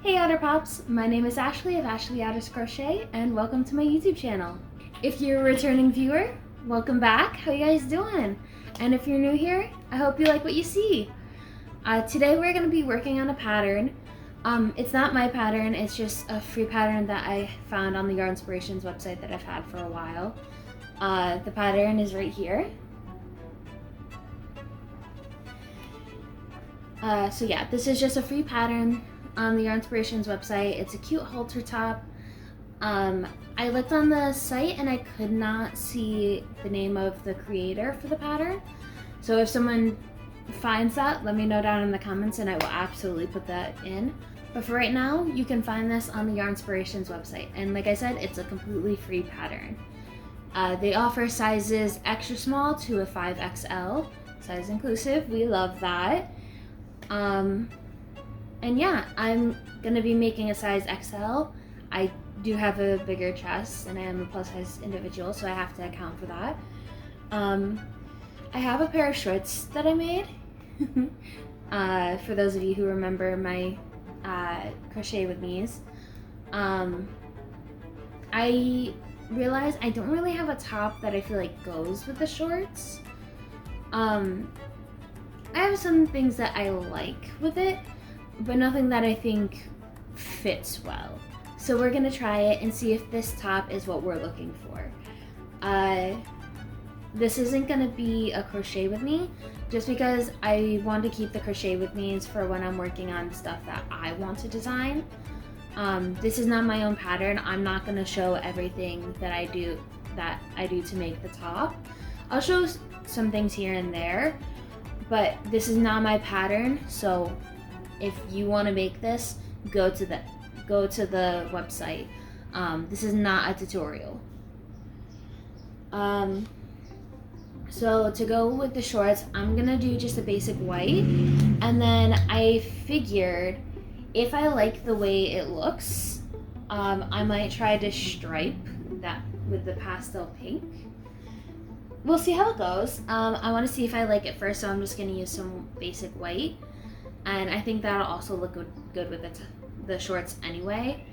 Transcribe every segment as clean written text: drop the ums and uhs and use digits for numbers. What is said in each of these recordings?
Hey Otter Pops, my name is Ashley of Ashley Otters Crochet and welcome to my YouTube channel. If you're a returning viewer, welcome back. How you guys doing? And if you're new here, I hope you like what you see. Today we're going to be working on a pattern. It's not my pattern, it's just a free pattern that I found on the Yarnspirations website that I've had for a while. The pattern is right here. So yeah, this is just a free pattern on the Yarnspirations website. It's a cute halter top. I looked on the site and I could not see the name of the creator for the pattern. So if someone finds that, let me know down in the comments and I will absolutely put that in. But for right now, you can find this on the Yarnspirations website. And like I said, it's a completely free pattern. They offer sizes extra small to a 5XL, size inclusive. We love that. And yeah, I'm gonna be making a size XL. I do have a bigger chest and I am a plus size individual, so I have to account for that. I have a pair of shorts that I made. For those of you who remember my crochet with me's. I realized I don't really have a top that I feel like goes with the shorts. I have some things that I like with it, but nothing that I think fits well. So we're gonna try it and see if this top is what we're looking for. This isn't gonna be a crochet with me, just because I want to keep the crochet with me's for when I'm working on stuff that I want to design. This is not my own pattern. I'm not gonna show everything that I do to make the top. I'll show some things here and there, but this is not my pattern, so if you want to make this, go to the website. This is not a tutorial. So to go with the shorts, I'm gonna do just a basic white, and then I figured if I like the way it looks, I might try to stripe that with the pastel pink. We'll see how it goes. I want to see if I like it first, so I'm just gonna use some basic white. And I think that'll also look good with the shorts anyway.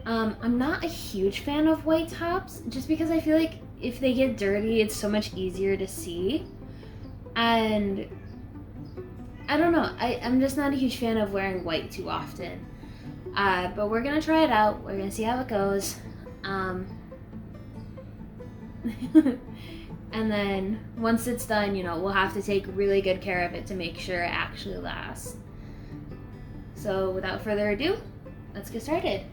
I'm not a huge fan of white tops, just because I feel like if they get dirty, it's so much easier to see. And I don't know, I'm just not a huge fan of wearing white too often. But we're gonna try it out. We're gonna see how it goes. And then once it's done, we'll have to take really good care of it to make sure it actually lasts. So without further ado, let's get started.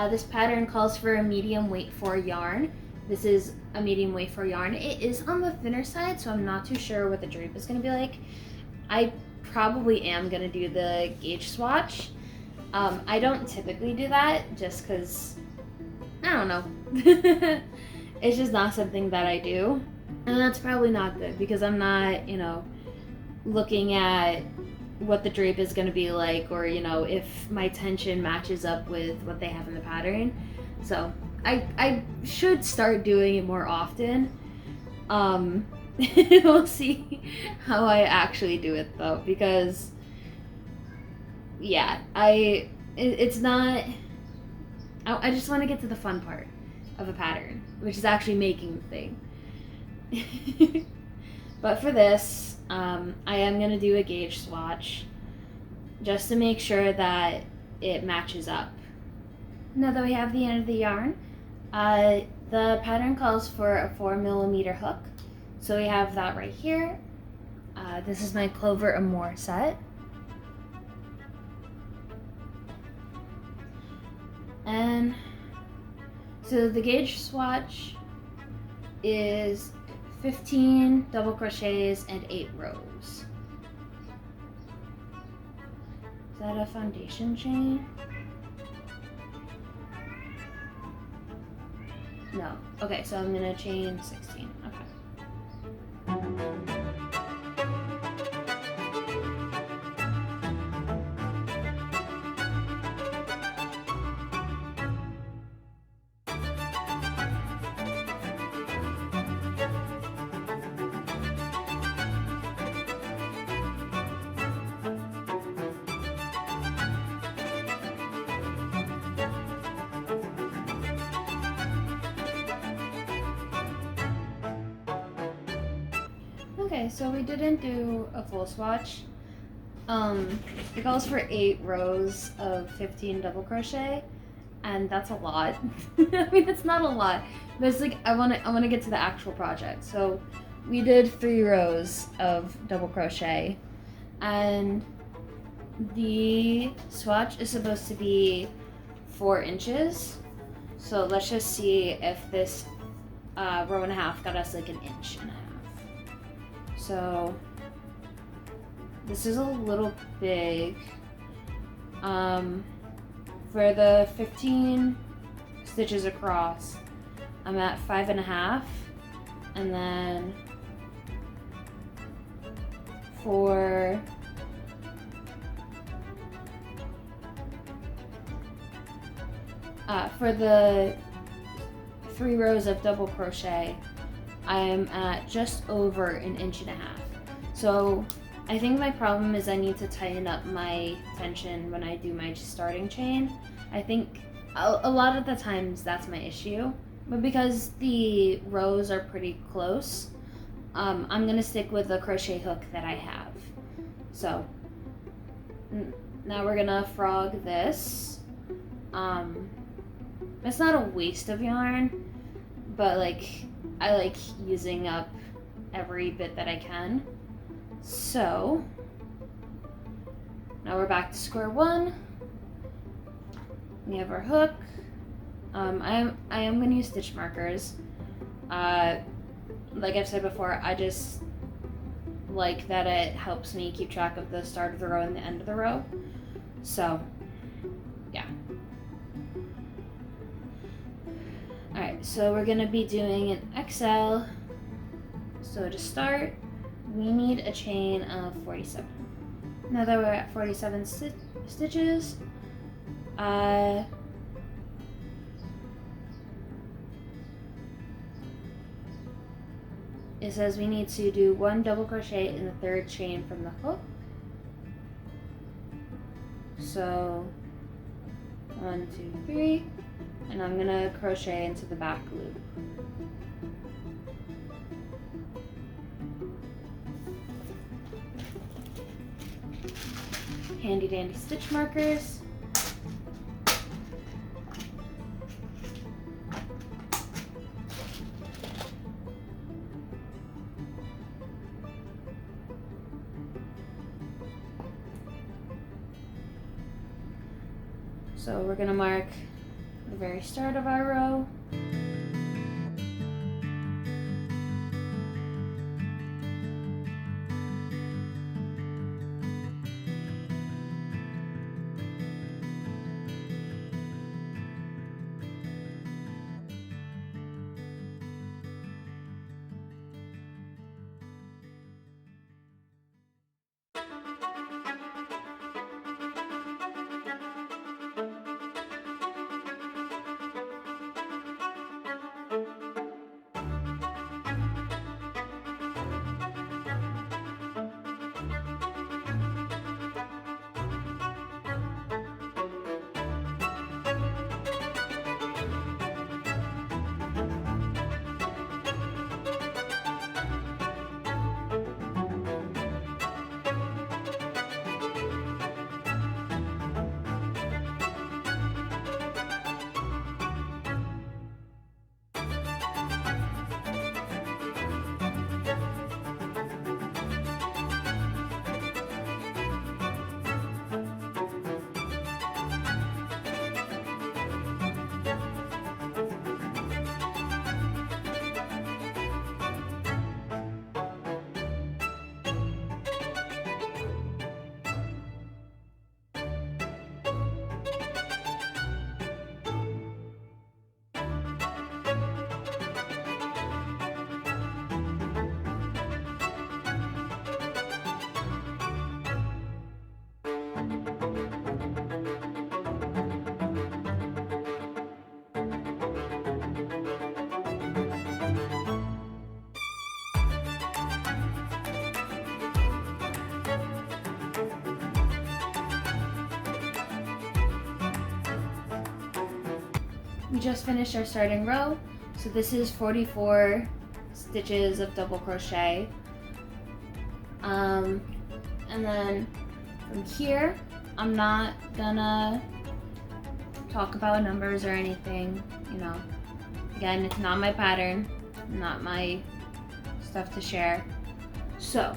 This pattern calls for a medium weight 4 yarn. This is a medium weight 4 yarn. It is on the thinner side, so I'm not too sure what the drape is going to be like. I probably am going to do the gauge swatch. I don't typically do that just because, I don't know. It's just not something that I do. And that's probably not good because I'm not, looking at what the drape is going to be like, or, if my tension matches up with what they have in the pattern. So I should start doing it more often. We'll see how I actually do it though, because yeah, it's not, I just want to get to the fun part of a pattern, which is actually making the thing. But for this, I am going to do a gauge swatch just to make sure that it matches up. Now that we have the end of the yarn, the pattern calls for a 4mm hook. So we have that right here. This is my Clover Amour set. And so the gauge swatch is 15 double crochets and 8 rows. Is that a foundation chain? No. Okay, so I'm gonna chain 16. Okay. Okay, so we didn't do a full swatch. It calls for 8 rows of 15 double crochet, and that's a lot. I mean, it's not a lot, but it's like I want to get to the actual project. So we did 3 rows of double crochet, and the swatch is supposed to be 4 inches. So let's just see if this row and a half got us like an inch and a half. So this is a little big. For the 15 stitches across, I'm at 5.5, and then for the 3 rows of double crochet, I'm at just over an inch and a half. So I think my problem is I need to tighten up my tension when I do my starting chain. I think a lot of the times that's my issue, but because the rows are pretty close, I'm gonna stick with the crochet hook that I have. So now we're gonna frog this. It's not a waste of yarn, but like I like using up every bit that I can. So now we're back to square one. We have our hook. I am going to use stitch markers. Like I've said before, I just like that it helps me keep track of the start of the row and the end of the row. So yeah. Alright, so we're going to be doing an XL. So to start, we need a chain of 47. Now that we're at 47 stitches, it says we need to do 1 double crochet in the 3rd chain from the hook. So 1, 2, 3, and I'm gonna crochet into the back loop. Handy dandy stitch markers. So we're going to mark the very start of our row. We just finished our starting row, so this is 44 stitches of double crochet. And then from here, I'm not gonna talk about numbers or anything, you know. Again, it's not my pattern, not my stuff to share. So,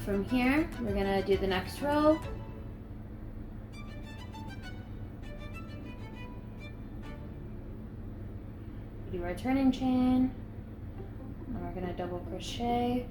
from here, we're gonna do the next row. Do our turning chain, and we're gonna double crochet.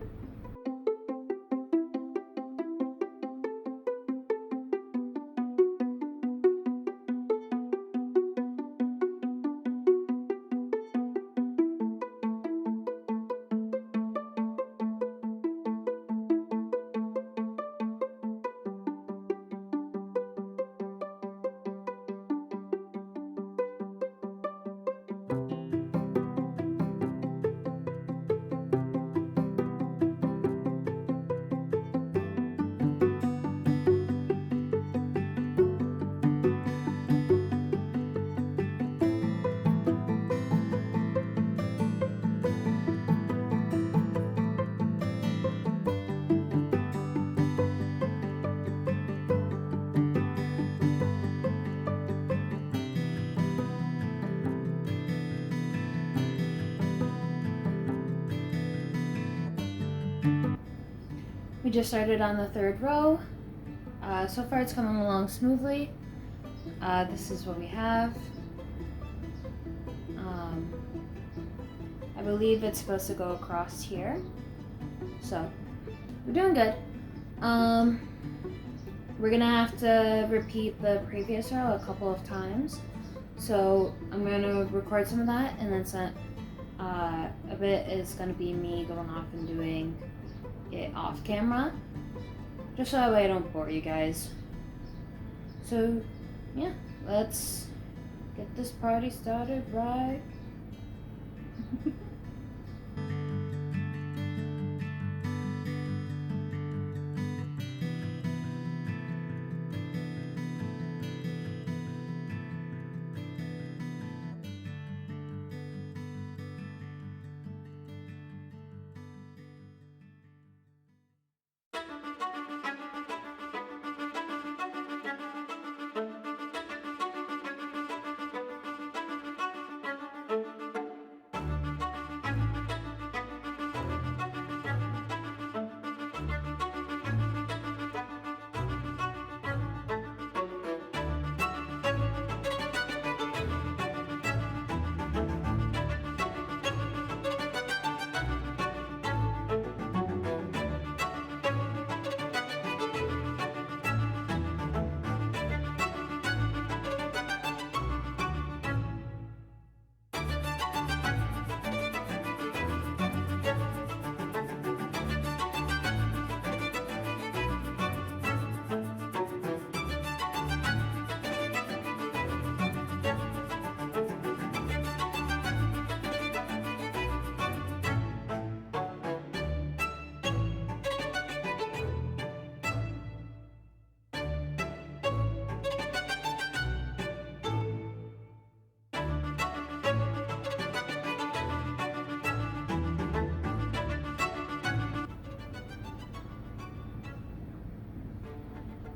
We just started on the third row. So far it's coming along smoothly. This is what we have. I believe it's supposed to go across here. So, we're doing good. We're gonna have to repeat the previous row a couple of times. So, I'm gonna record some of that, and then a bit is gonna be me going off and doing it off camera, just so that way I don't bore you guys. So yeah, let's get this party started right.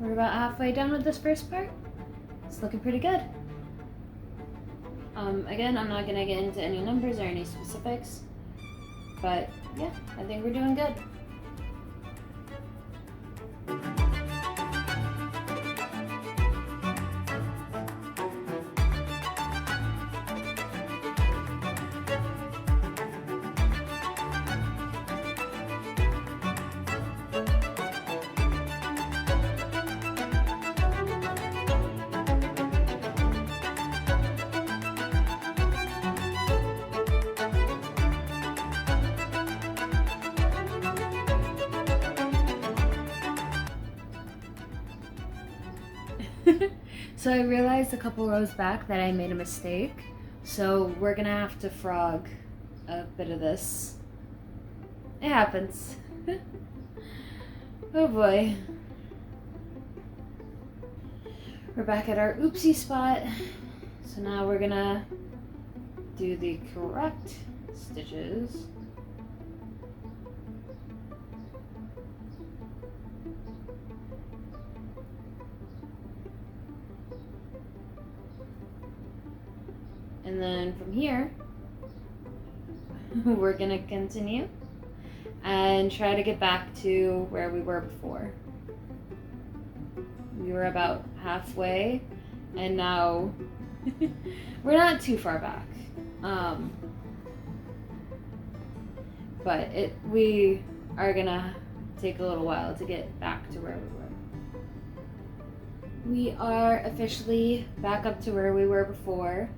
We're about halfway done with this first part. It's looking pretty good. Again, I'm not gonna get into any numbers or any specifics, but yeah, I think we're doing good. So I realized a couple rows back that I made a mistake. So we're gonna have to frog a bit of this. It happens. Oh boy. We're back at our oopsie spot. So now we're gonna do the correct stitches. And then from here, we're gonna continue and try to get back to where we were before. We were about halfway, and now we're not too far back. But we are gonna take a little while to get back to where we were. We are officially back up to where we were before.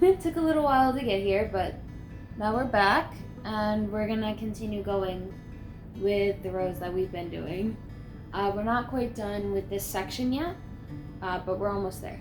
It took a little while to get here, but now we're back, and we're gonna continue going with the rows that we've been doing. We're not quite done with this section yet, but we're almost there.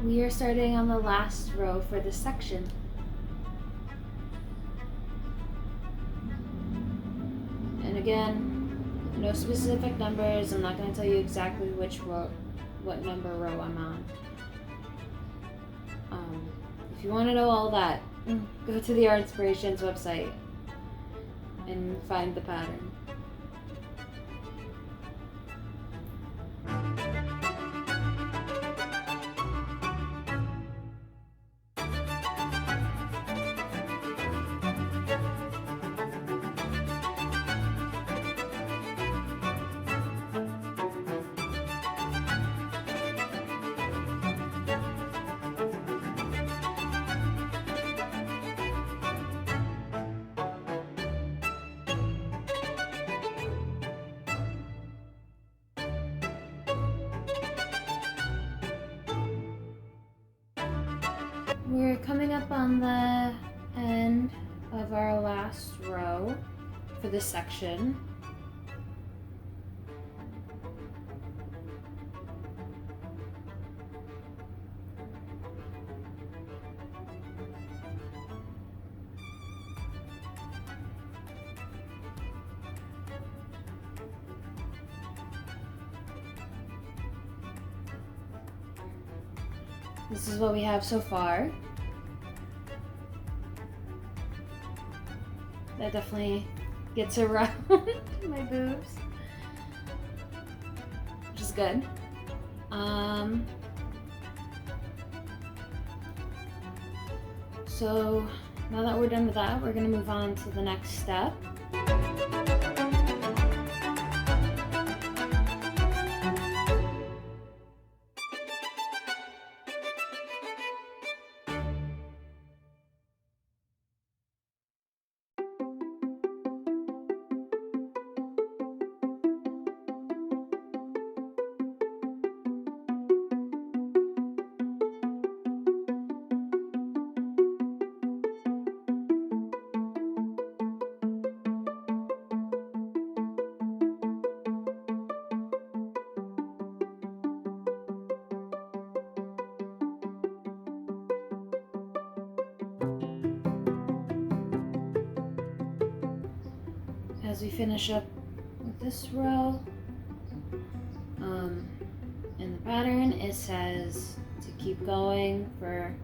We are starting on the last row for this section. And again, no specific numbers. I'm not going to tell you exactly which row, what number row I'm on. If you want to know all that, go to the Art Inspirations website and find the pattern. We're coming up on the end of our last row for this section. This is what we have so far. That definitely gets around my boobs, which is good. So now that we're done with that, we're gonna move on to the next step. As we finish up with this row, in the pattern it says to keep going for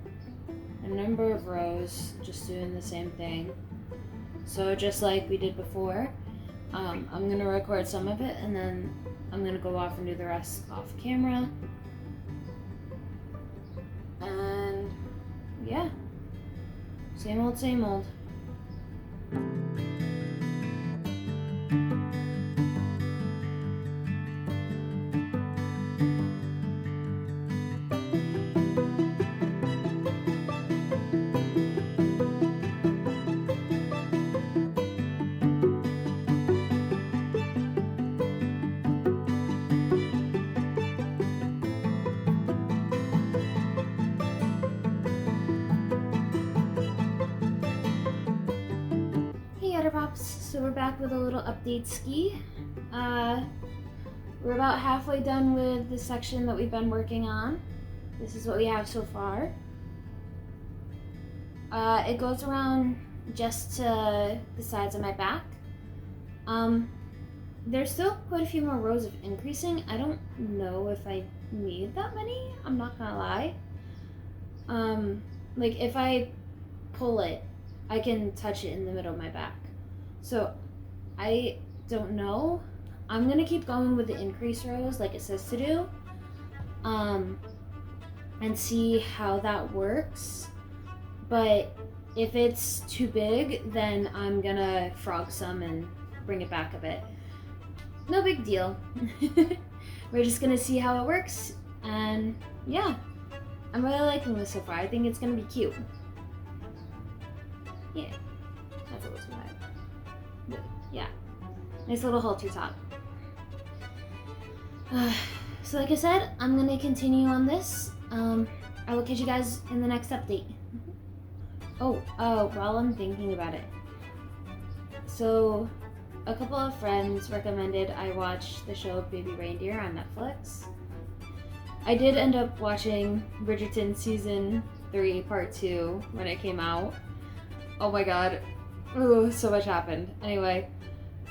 a number of rows, just doing the same thing. So just like we did before, I'm going to record some of it and then I'm going to go off and do the rest off camera. And yeah, same old, same old. Hatter Pops, so we're back with a little update ski. We're about halfway done with the section that we've been working on. This is what we have so far. It goes around just to the sides of my back. There's still quite a few more rows of increasing. I don't know if I need that many, I'm not gonna lie. Like if I pull it, I can touch it in the middle of my back. So I don't know. I'm gonna keep going with the increase rows like it says to do, and see how that works. But if it's too big, then I'm gonna frog some and bring it back a bit. No big deal. We're just gonna see how it works, and yeah, I'm really liking this so far. I think it's gonna be cute. Yeah, that's what it's like. Yeah, nice little halter top. So like I said, I'm gonna continue on this. I will catch you guys in the next update. While I'm thinking about it. So, a couple of friends recommended I watch the show Baby Reindeer on Netflix. I did end up watching Bridgerton Season 3 Part 2 when it came out. Oh my god. Ooh, so much happened. Anyway,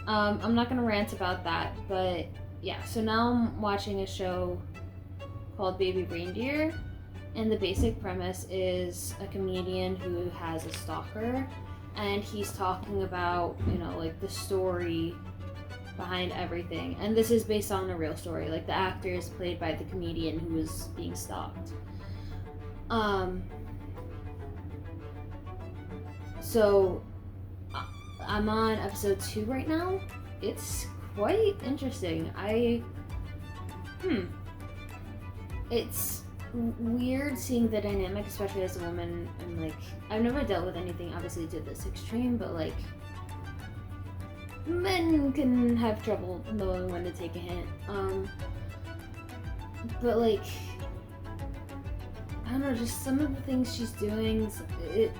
I'm not gonna rant about that, but yeah, so now I'm watching a show called Baby Reindeer, and the basic premise is a comedian who has a stalker, and he's talking about, you know, like the story behind everything. And this is based on a real story. Like the actor is played by the comedian who was being stalked. So I'm on episode 2 right now. It's quite interesting. It's weird seeing the dynamic, especially as a woman, and like I've never dealt with anything obviously to this extreme, but like men can have trouble knowing when to take a hint. But like I don't know, just some of the things she's doing, it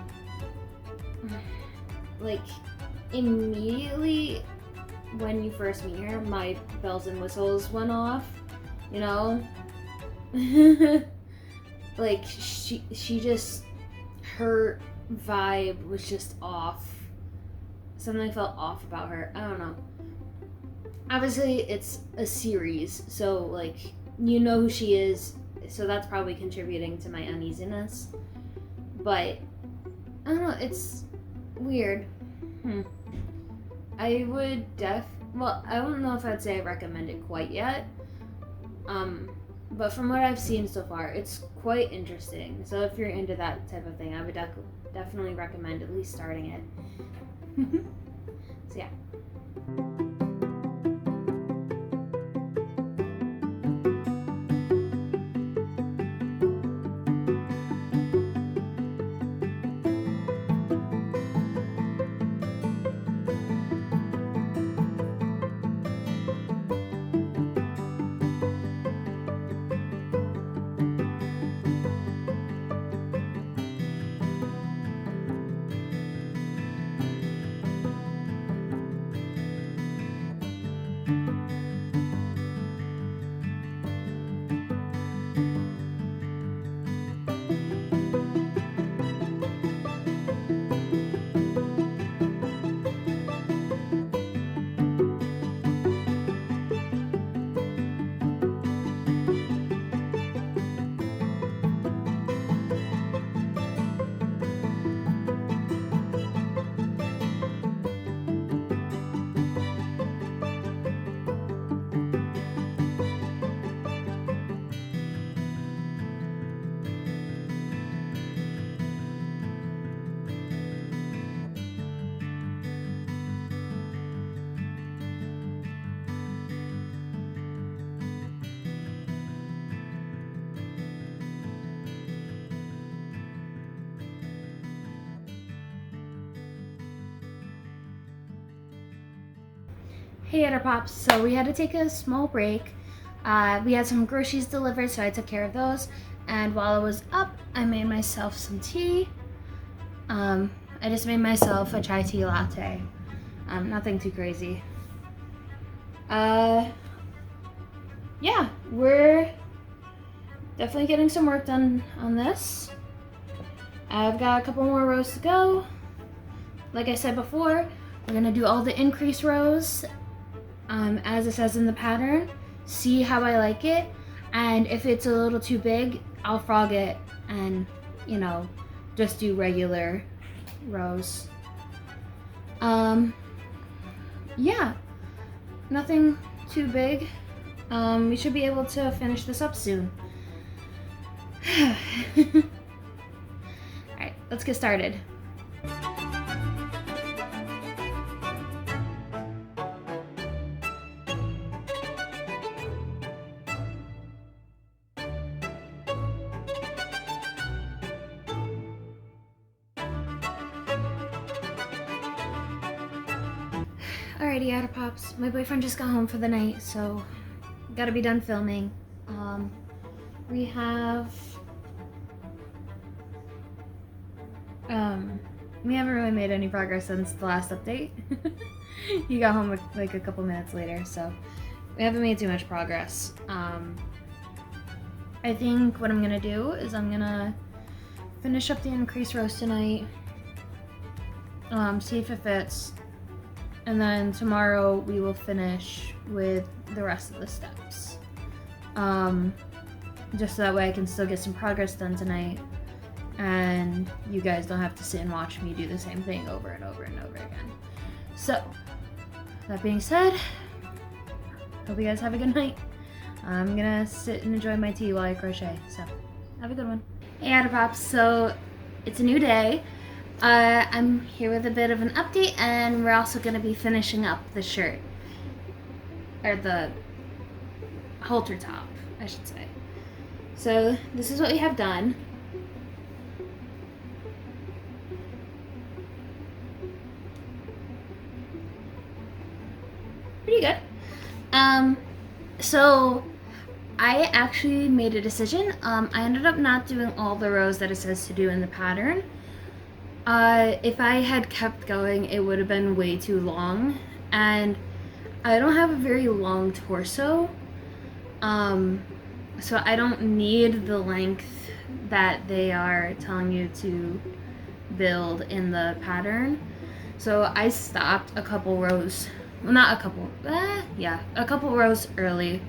like immediately when you first meet her, my bells and whistles went off, you know? Like she just, her vibe was just off. Something felt off about her. I don't know. Obviously it's a series, so like you know who she is, so that's probably contributing to my uneasiness. But I don't know, it's weird. I would well, I don't know if I'd say I recommend it quite yet. But from what I've seen so far, it's quite interesting. So if you're into that type of thing, I would definitely recommend at least starting it. So yeah. Hey Hatter Pops, so we had to take a small break. We had some groceries delivered, so I took care of those. And while I was up, I made myself some tea. I just made myself a chai tea latte. Nothing too crazy. Yeah, we're definitely getting some work done on this. I've got a couple more rows to go. Like I said before, we're gonna do all the increase rows as it says in the pattern, see how I like it, and if it's a little too big, I'll frog it and, you know, just do regular rows. Yeah, nothing too big. We should be able to finish this up soon. Alright, let's get started. Alrighty, Outer Pops. My boyfriend just got home for the night, so gotta be done filming. We haven't really made any progress since the last update. He got home like a couple minutes later, so we haven't made too much progress. I think what I'm gonna do is I'm gonna finish up the increase rows tonight, see if it fits, and then tomorrow we will finish with the rest of the steps. Just so that way I can still get some progress done tonight, and you guys don't have to sit and watch me do the same thing over and over and over again. So, that being said, hope you guys have a good night. I'm gonna sit and enjoy my tea while I crochet, so have a good one. Hey Outer Pops, so it's a new day. I'm here with a bit of an update, and we're also gonna be finishing up the shirt, or the halter top, I should say. So this is what we have done. Pretty good. So I actually made a decision. I ended up not doing all the rows that it says to do in the pattern. If I had kept going, it would have been way too long, and I don't have a very long torso, so I don't need the length that they are telling you to build in the pattern. So I stopped a couple rows, well, not a couple, a couple rows early,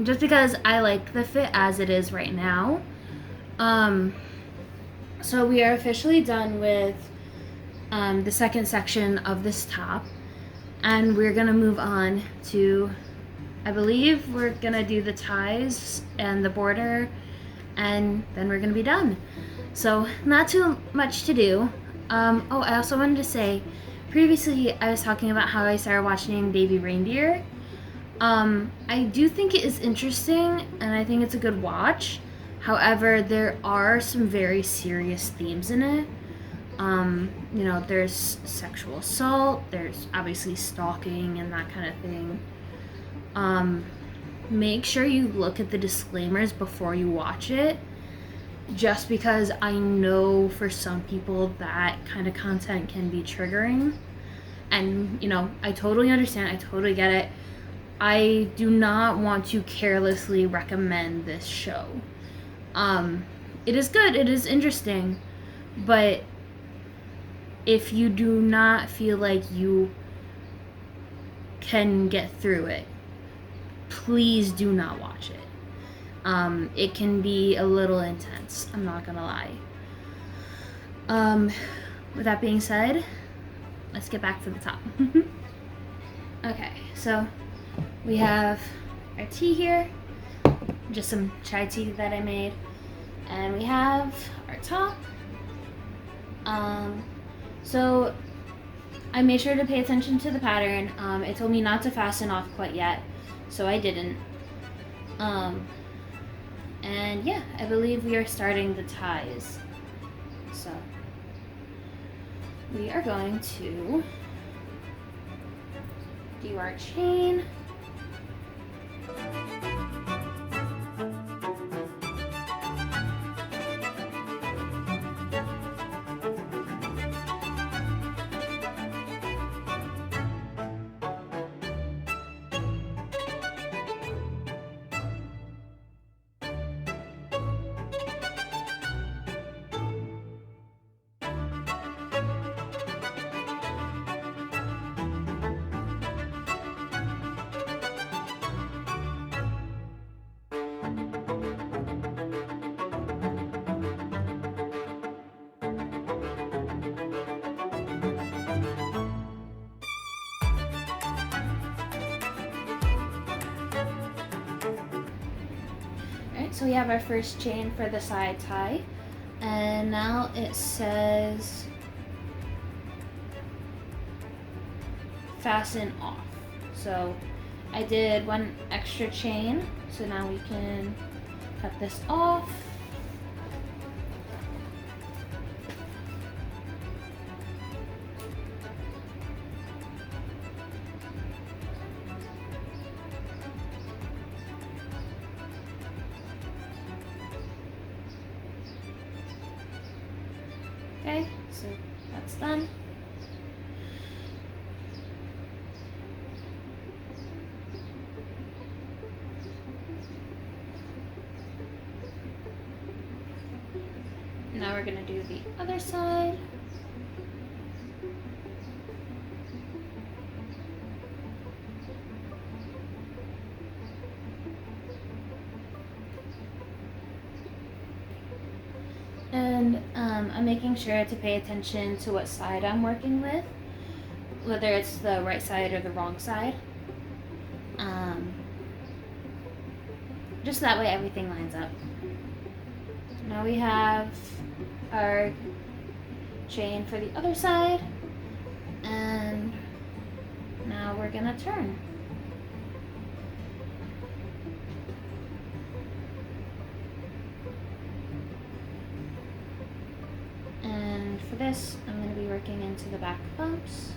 just because I like the fit as it is right now. So we are officially done with the second section of this top, and we're gonna move on to, I believe we're gonna do the ties and the border, and then we're gonna be done. So not too much to do. Oh, I also wanted to say, previously I was talking about how I started watching Baby Reindeer. I do think it is interesting, and I think it's a good watch. However, there are some very serious themes in it. You know, there's sexual assault, there's obviously stalking and that kind of thing. Make sure you look at the disclaimers before you watch it, just because I know for some people that kind of content can be triggering. And, you know, I totally understand, I totally get it. I do not want to carelessly recommend this show. It is good, it is interesting, but if you do not feel like you can get through it, please do not watch it. It can be a little intense, I'm not gonna lie. With that being said, let's get back to the top. Okay, so we have our tea here, just some chai tea that I made, and we have our top. So I made sure to pay attention to the pattern. It told me not to fasten off quite yet, so I didn't. And yeah, I believe we are starting the ties. So we are going to do our chain. So we have our first chain for the side tie, and now it says fasten off. So I did one extra chain, so now we can cut this off. Okay, so that's done. Now we're gonna do the other side. And I'm making sure to pay attention to what side I'm working with, whether it's the right side or the wrong side. Just that way everything lines up. Now we have our chain for the other side, and now we're gonna turn. And for this, I'm going to be working into the back bumps.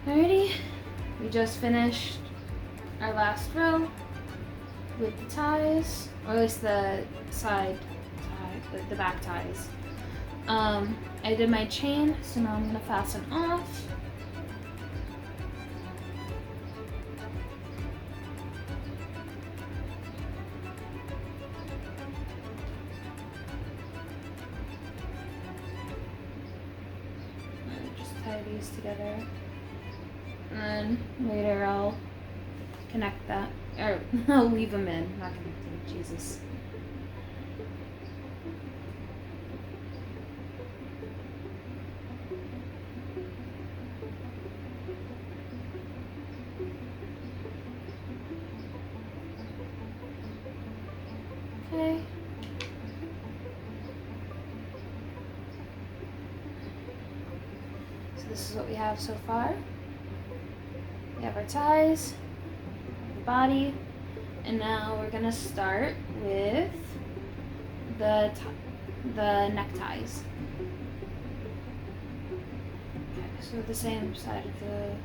Alrighty, we just finished our last row with the ties, or at least the side tie, the back ties. I did my chain, so now I'm gonna fasten off. Just tie these together. And then later I'll connect that, or I'll leave them in, not connected, Jesus. Okay. So this is what we have so far. We have our ties, the body, and now we're gonna start with the neckties. Okay, so the same side of the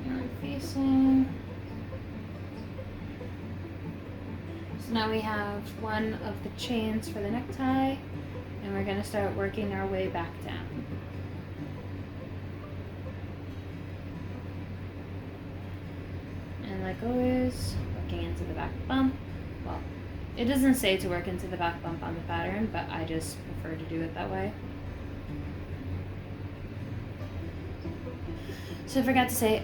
yarn facing. So now we have one of the chains for the necktie, and we're gonna start working our way back down. And like always, working into the back bump. Well, it doesn't say to work into the back bump on the pattern, but I just prefer to do it that way. So I forgot to say,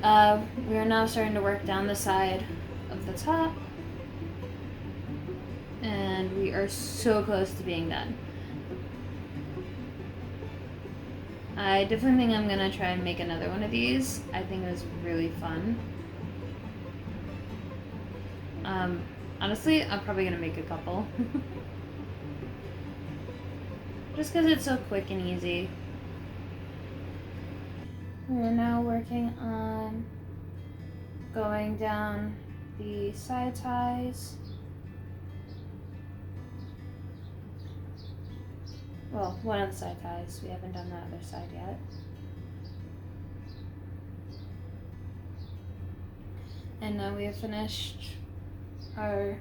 we are now starting to work down the side of the top. And we are so close to being done. I definitely think I'm gonna try and make another one of these. I think it was really fun. Honestly, I'm probably gonna make a couple. Just because it's so quick and easy. We're now working on going down the side ties. Well, one of the side ties. We haven't done the other side yet. And now we have finished our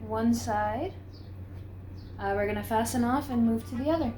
one side. We're gonna fasten off and move to the other.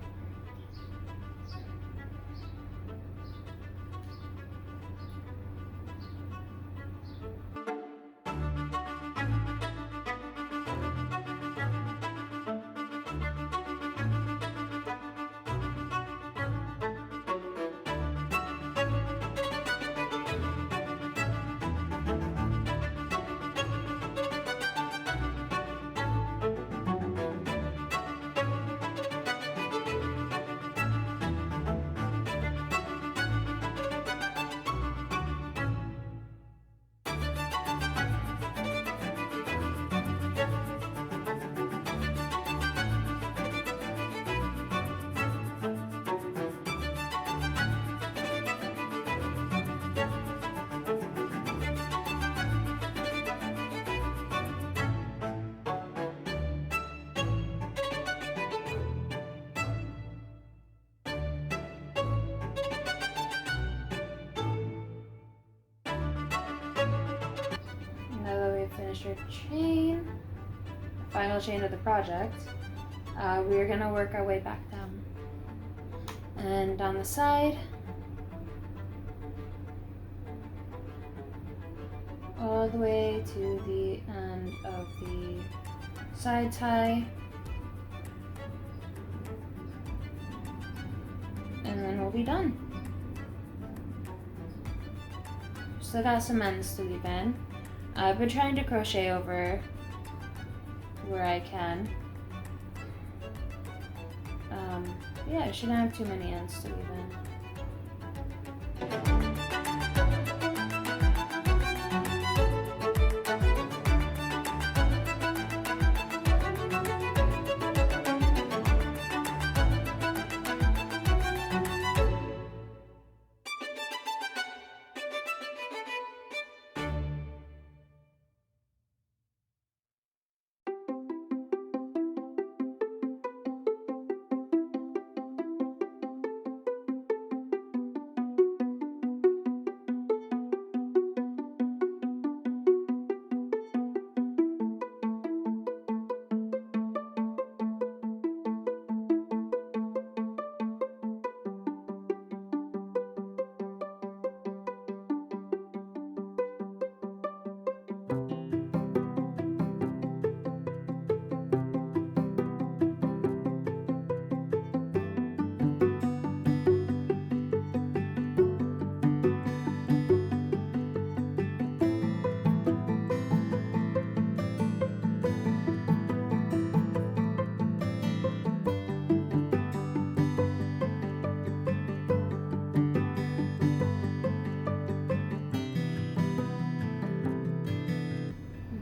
Now that we've finished our chain, final chain of the project, we are gonna work our way back down. And down the side, all the way to the end of the side tie. And then we'll be done. Still got some ends to leave in. I've been trying to crochet over where I can. Yeah, I shouldn't have too many ends to leave in.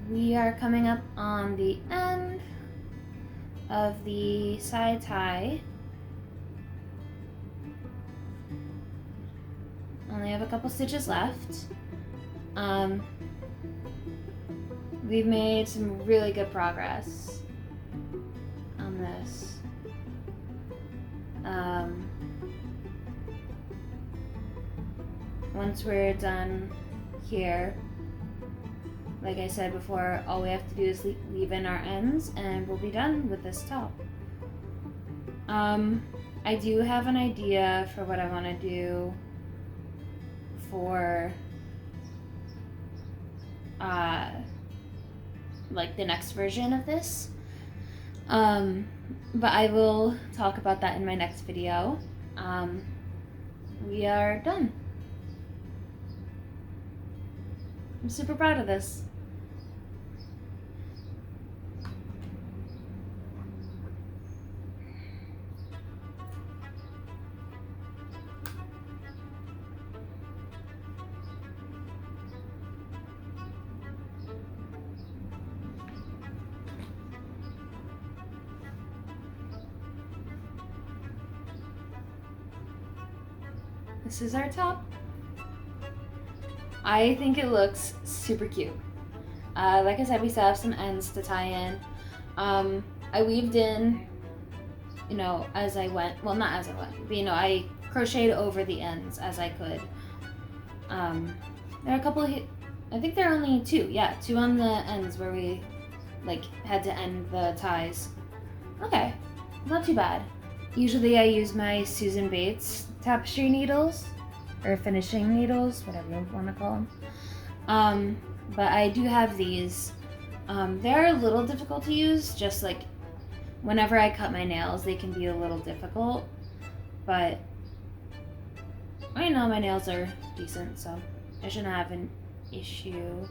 We are coming up on the end of the side tie. Only have a couple stitches left. We've made some really good progress on this. Once we're done here, like I said before, all we have to do is leave in our ends and we'll be done with this top. I do have an idea for what I want to do for like the next version of this, but I will talk about that in my next video. We are done. I'm super proud of this. This is our top. I think it looks super cute. Like I said, we still have some ends to tie in. I weaved in, you know, as I went. Well, not as I went, but you know, I crocheted over the ends as I could. There are a couple of, I think there are only two. Yeah, two on the ends where we like had to end the ties. Okay, not too bad. Usually I use my Susan Bates tapestry needles, or finishing needles, whatever you want to call them. But I do have these. They're a little difficult to use, just like whenever I cut my nails, they can be a little difficult, but I know my nails are decent, so I shouldn't have an issue.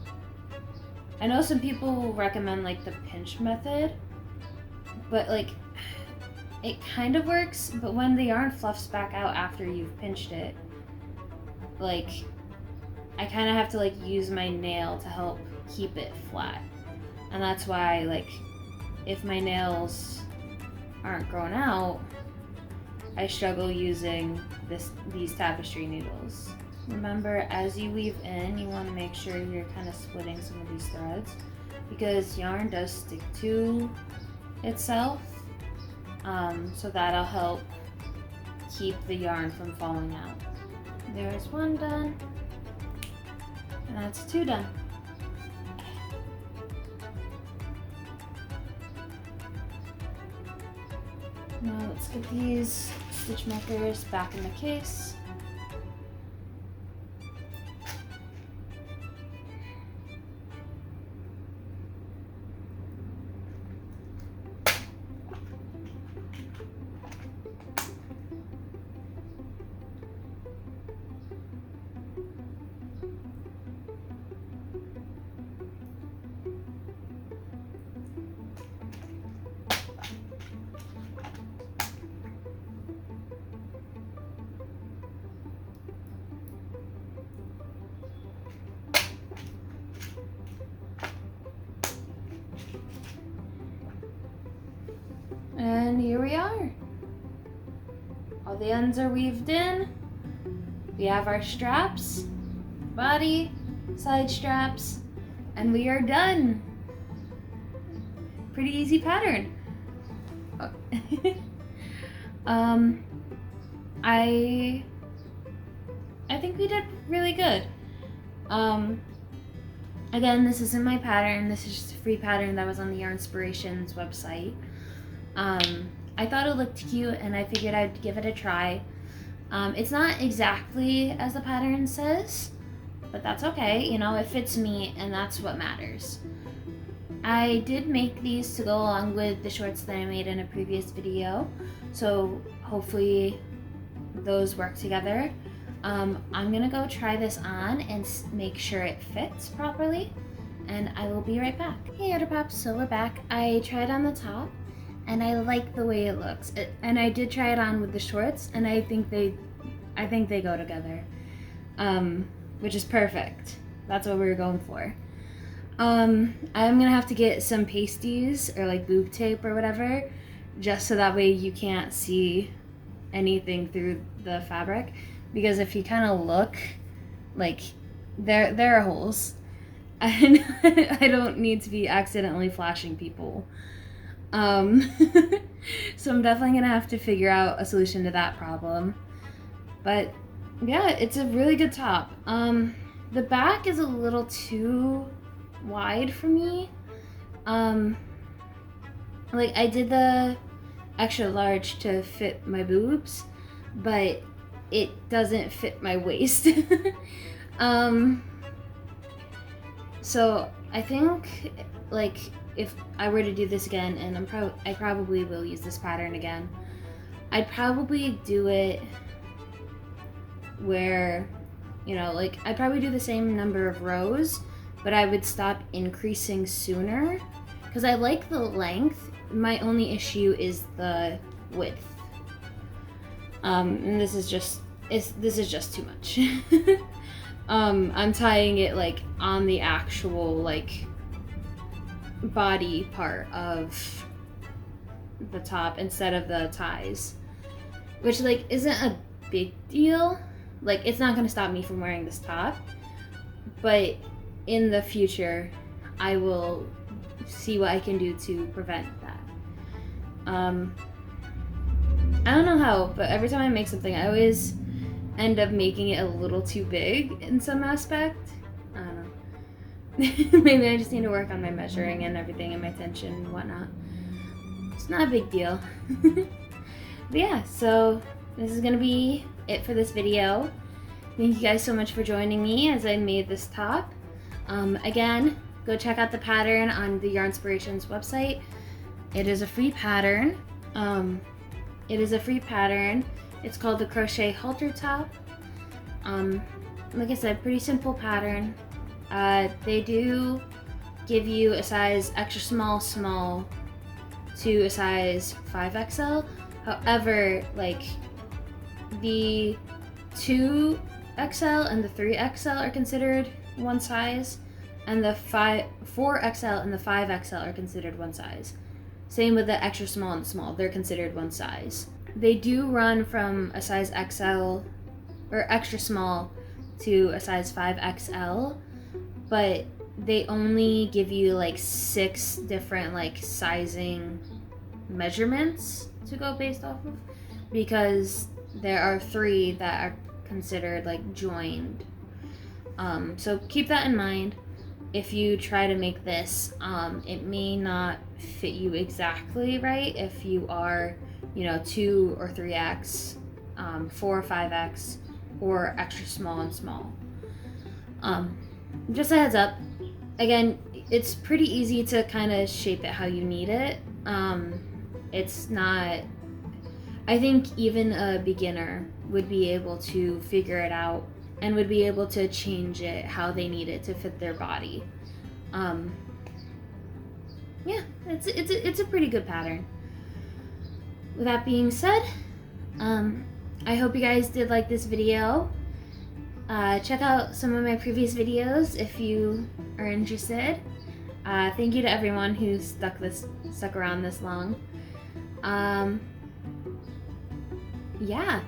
I know some people recommend like the pinch method, but like it kind of works, but when the yarn fluffs back out after you've pinched it, like I kind of have to like use my nail to help keep it flat. And that's why, like, if my nails aren't grown out, I struggle using these tapestry needles. Remember, as you weave in, you want to make sure you're kind of splitting some of these threads, because yarn does stick to itself. So that'll help keep the yarn from falling out. There's one done, and that's two done. Now let's get these stitch markers back in the case. And here we are. All the ends are weaved in. We have our straps, body, side straps, and we are done. Pretty easy pattern. I think we did really good. Again, this isn't my pattern. This is just a free pattern that was on the Yarnspirations website. I thought it looked cute and I figured I'd give it a try. It's not exactly as the pattern says, but that's okay. You know, it fits me and that's what matters. I did make these to go along with the shorts that I made in a previous video, so hopefully those work together. I'm gonna go try this on and make sure it fits properly, and I will be right back. Hey Otterpops, so we're back. I tried on the top and I like the way it looks. And I did try it on with the shorts, and I think they go together, which is perfect. That's what we were going for. I'm gonna have to get some pasties or like boob tape or whatever just so that way you can't see anything through the fabric, because if you kind of look, like, there are holes, and I don't need to be accidentally flashing people. So I'm definitely gonna have to figure out a solution to that problem. But yeah, it's a really good top. The back is a little too wide for me. Like, I did the extra large to fit my boobs, but it doesn't fit my waist. So I think, like, if I were to do this again, and I probably will use this pattern again, I'd probably do it where, you know, like, I'd probably do the same number of rows, but I would stop increasing sooner, because I like the length. My only issue is the width. And this is just too much. I'm tying it, like, on the actual, like, body part of the top instead of the ties, which, like, isn't a big deal. Like, it's not gonna stop me from wearing this top, but in the future I will see what I can do to prevent that. I don't know how, but every time I make something, I always end up making it a little too big in some aspect. I don't know. Maybe I just need to work on my measuring and everything and my tension and whatnot. It's not a big deal. But yeah, so this is gonna be it for this video. Thank you guys so much for joining me as I made this top. Again, go check out the pattern on the Yarnspirations website. It is a free pattern. It's called the Crochet Halter top. Like I said, pretty simple pattern. They do give you a size extra small to a size 5XL. However, like, the 2XL and the 3XL are considered one size, and the 4XL and the 5XL are considered one size. Same with the extra small and small, they're considered one size. They do run from a size XL or extra small to a size 5XL, but they only give you like 6 different, like, sizing measurements to go based off of, because there are 3 that are considered, like, joined. So keep that in mind. If you try to make this, it may not fit you exactly right if you are, you know, 2 or 3X, 4 or 5X, or extra small and small. Just a heads up. Again, it's pretty easy to kind of shape it how you need it. It's not, I think even a beginner would be able to figure it out and would be able to change it how they need it to fit their body. Yeah, it's a pretty good pattern. With that being said, I hope you guys did like this video. Check out some of my previous videos if you are interested. Thank you to everyone who stuck around this long. Yeah.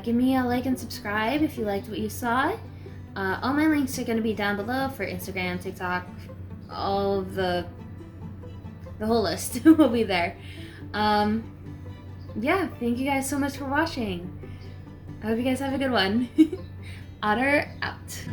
Give me a like and subscribe if you liked what you saw. All my links are going to be down below for Instagram, TikTok, all of the whole list will be there. Yeah, thank you guys so much for watching. I hope you guys have a good one. Otter out.